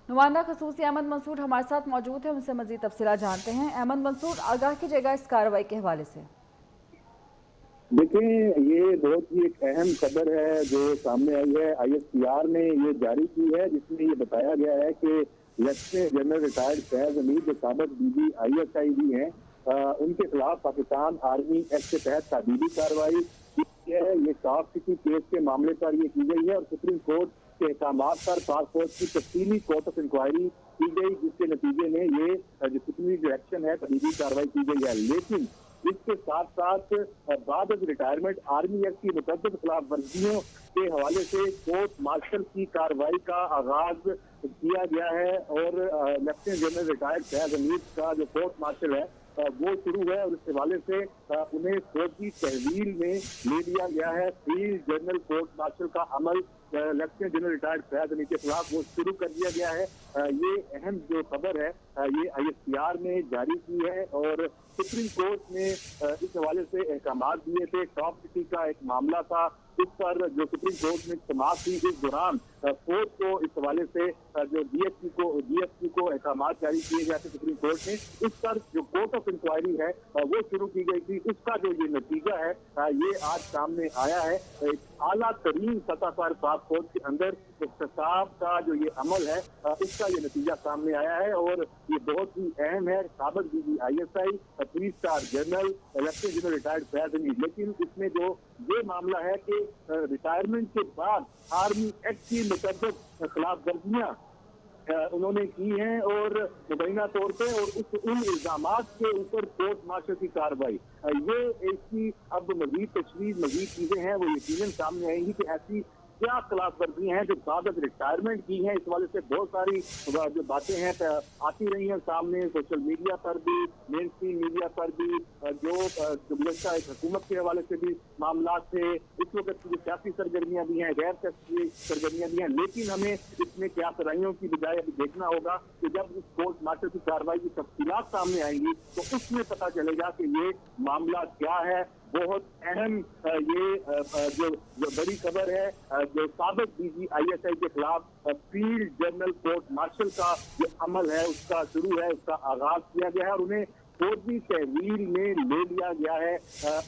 नुमाइंदा खसूसी अहमद मंसूर हमारे साथ मौजूद है, उनसे मजीद तफसीलात जानते हैं। अहमद मंसूर, आगाह कीजिएगा इस कार्रवाई के हवाले से। देखें, ये बहुत ही एक अहम खबर है जो सामने आई है। ISPR ने ये जारी की है, जिसमें ये बताया गया है कि lieutenant general retired Faiz Hamid जो साबिक DG ISI भी हैं, उनके खिलाफ पाकिस्तान आर्मी एक्ट के तहत तादीबी कार्रवाई की है। ये टॉप सिटी केस के मामले पर ये की गई है और सुप्रीम कोर्ट के अहकामात पर पासपोर्ट की तफसीली कोर्ट ऑफ इंक्वायरी की गई, जिसके नतीजे में ये डिसिप्लिनरी जो एक्शन है तादीबी कार्रवाई की गई है। लेकिन इसके साथ साथ बाद रिटायरमेंट आर्मी एक्ट की मुतअद्दिद खिलाफ वर्जियों के हवाले से कोर्ट मार्शल की कार्रवाई का आगाज किया गया है और lieutenant general retired Faiz Hamid का जो कोर्ट मार्शल है वो शुरू है और इस हवाले से उन्हें फौजी तहवील में ले लिया गया है। फील्ड जनरल कोर्ट मार्शल का अमल lieutenant general retired Faiz Hameed के खिलाफ वो शुरू कर दिया गया है। ये अहम जो खबर है ये ISPR ने जारी की है और सुप्रीम कोर्ट ने इस हवाले से अहकामात दिए थे। टॉप सिटी का एक मामला था, इस पर जो सुप्रीम कोर्ट में समाप्त हुई, इस दौरान कोर्ट को इस हवाले से जो DSP को अहकामात जारी किए गए थे सुप्रीम कोर्ट ने, इस पर जो कोर्ट ऑफ इंक्वायरी है वो शुरू की गई थी। उसका जो ये नतीजा है ये आज सामने आया है। एक आला तरीन सतह पर पासपोर्ट के अंदर इख्तिसाब का जो ये अमल है उसका ये नतीजा सामने आया है और ये बहुत ही अहम है। साबिक DG ISI 3 star general lieutenant general retired Faiz Hamid, लेकिन इसमें जो ये मामला है कि रिटायरमेंट के बाद आर्मी एक्ट की मुतअद्दिद खिलाफ वर्जियां उन्होंने की हैं और मुबैना तौर पे और उन इल्जामात के ऊपर कोर्ट मार्शल की कार्रवाई, ये इसकी अब मजीद तशरीह मजीद चीजें हैं वो यकीनन सामने आएंगी कि ऐसी क्या खिलाफ वर्जी हैं जो साबिक रिटायरमेंट की हैं। इस वाले से बहुत सारी जो बातें हैं आती रही हैं सामने, सोशल मीडिया पर भी, मेन स्ट्रीम मीडिया पर भी, जो गुज़श्ता एक हुकूमत के हवाले से भी मामला थे। इस वक्त की सियासी सरगर्मियां भी हैं, गैर सियासी सरगर्मियां भी हैं, लेकिन हमें इसमें क्या कराइयों की बजाय अभी देखना होगा कि जब इस कोर्ट मार्शल की कार्रवाई की तफसीलात सामने आएंगी तो उसमें पता चलेगा कि ये मामला क्या है। बहुत अहम ये जो बड़ी खबर है जो साबिक DG ISI के खिलाफ फील्ड जनरल कोर्ट मार्शल का जो अमल है उसका शुरू है, उसका आगाज किया गया है और उन्हें फौजी तहवील में ले लिया गया है।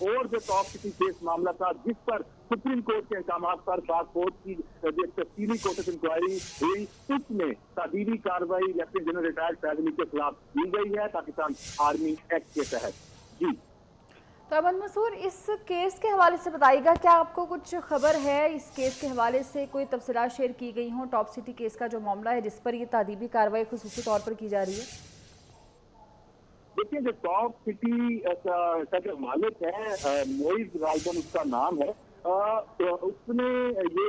और जो टॉप सिटी केस मामला था जिस पर सुप्रीम कोर्ट के अहकामात पर पासपोर्ट की जो तफसीली कोर्ट ऑफ इंक्वायरी हुई, उसमें तादीबी कार्रवाई lieutenant general retired Faiz Hameed के खिलाफ की गई है पाकिस्तान आर्मी एक्ट के तहत। जी तो अहमद मंसूर, इस केस के हवाले से बताइएगा, क्या आपको कुछ खबर है इस केस के हवाले से, कोई तफसीलात शेयर की गई हों? टॉप सिटी केस का जो मामला है जिस पर ये तादीबी कार्रवाई खुसूसी तौर पर की जा रही है। देखिए, जो टॉप सिटी का जो मालिक है मोइज गाल्बन उसका नाम है, तो उसने ये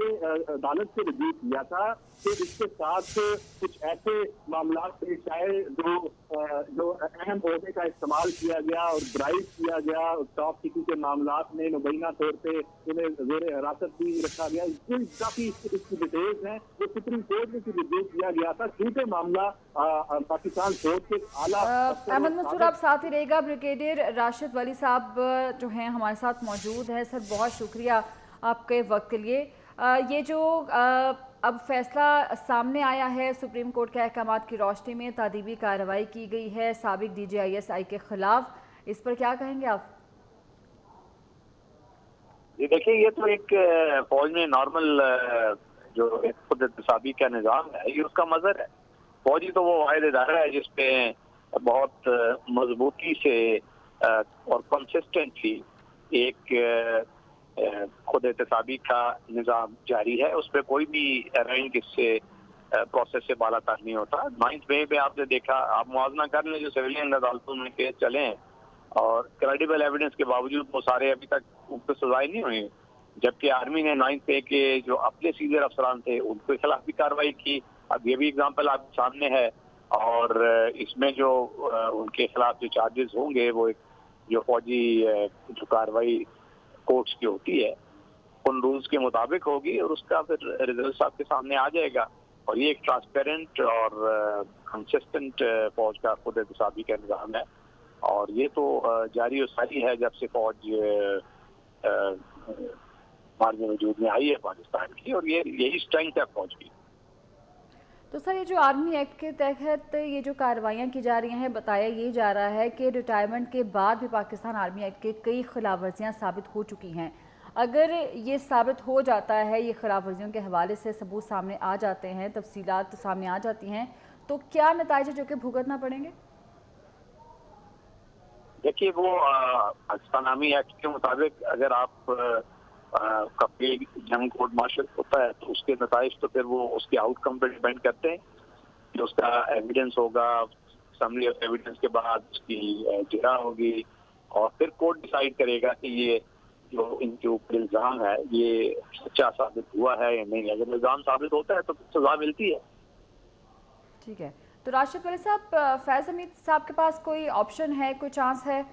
अदालत से रिव्यू किया था कि इसके साथ कुछ ऐसे मामला थे शायद जो अहम ओहदे का इस्तेमाल किया गया और ब्राइब किया गया। टॉप सिटी के मामला में मुबैना तौर पे उन्हें ज़ेर हिरासत भी रखा गया। काफी इसकी डिटेल्स हैं, वो सुप्रीम कोर्ट में रिव्यू किया गया था क्योंकि मामला पाकिस्तान कोर्ट के आला। अहमद मंसूर, आप साथ ही रहेगा। ब्रिगेडियर राशिद वली साहब जो हैं हमारे साथ मौजूद हैं। सर, बहुत शुक्रिया आपके वक्त के लिए। ये जो अब फैसला सामने आया है, सुप्रीम कोर्ट के अहकामात की रोशनी में तादीबी कार्रवाई की गई है साबिक DG ISI के खिलाफ, इस पर क्या कहेंगे आप? ये देखिए, ये तो एक फौज में नॉर्मल जो एक खुद एहतसाबी का निज़ाम है, ये उसका मजर है। फौजी तो वो वाहिद इदारा है जिसपे बहुत मजबूती से और कंसिस्टेंटली एक खुद एहतसाबी का निज़ाम जारी है। उस पर कोई भी रैंक इससे प्रोसेस से बाला तर नहीं होता। 9th मई पे आपने देखा, आप मुआवजा कर लें, जो सिविलियन अदालतों में केस चले हैं और क्रेडिबल एविडेंस के बावजूद वो सारे अभी तक उन पर सजाएं नहीं हुई, जबकि आर्मी ने 9th मई के जो अपने सीनियर अफसरान थे उनके खिलाफ भी कार्रवाई की। अब ये भी एग्जाम्पल आपके सामने है और इसमें जो उनके खिलाफ जो चार्जेस होंगे वो जो फौजी जो कार्रवाई कोर्ट्स की होती है उन रूल्स के मुताबिक होगी और उसका फिर रिजल्ट आपके सामने आ जाएगा। और ये एक ट्रांसपेरेंट और कंसिस्टेंट फौज का खुद एहतसाबी का निज़ाम है और ये तो जारी सारी है जब से फौज हमारे वजूद में आई है पाकिस्तान की, और ये यही स्ट्रेंथ है फौज की। तो सर ये जो आर्मी एक्ट के तहत ये जो कार्रवाइयाँ की जा रही हैं, बताया ये जा रहा है कि रिटायरमेंट के बाद भी पाकिस्तान आर्मी एक्ट के कई खिलाफ वर्जियाँ साबित हो चुकी हैं। अगर ये साबित हो जाता है, ये खिलाफ वर्जियों के हवाले से सबूत सामने आ जाते हैं, तफसीलात सामने आ जाती हैं, तो क्या नतीजे जो कि भुगतना पड़ेंगे? देखिए वो पाकिस्तान आर्मी एक्ट के मुताबिक अगर आप कभी जंग कोर्ट मार्शल होता है तो उसके नताइज तो फिर वो उसके आउटकम पे डिपेंड करते हैं कि उसका एविडेंस होगा, समरी ऑफ एविडेंस के बाद उसकी जिरा होगी और फिर कोर्ट डिसाइड करेगा कि ये जो इनके ऊपर इल्जाम है ये सच्चा साबित हुआ है या नहीं। अगर इल्जाम साबित होता है तो सजा मिलती है। ठीक है, तो राशिद वली साहब, फैज़ हमीद साहब के पास कोई ऑप्शन है, कोई चांस है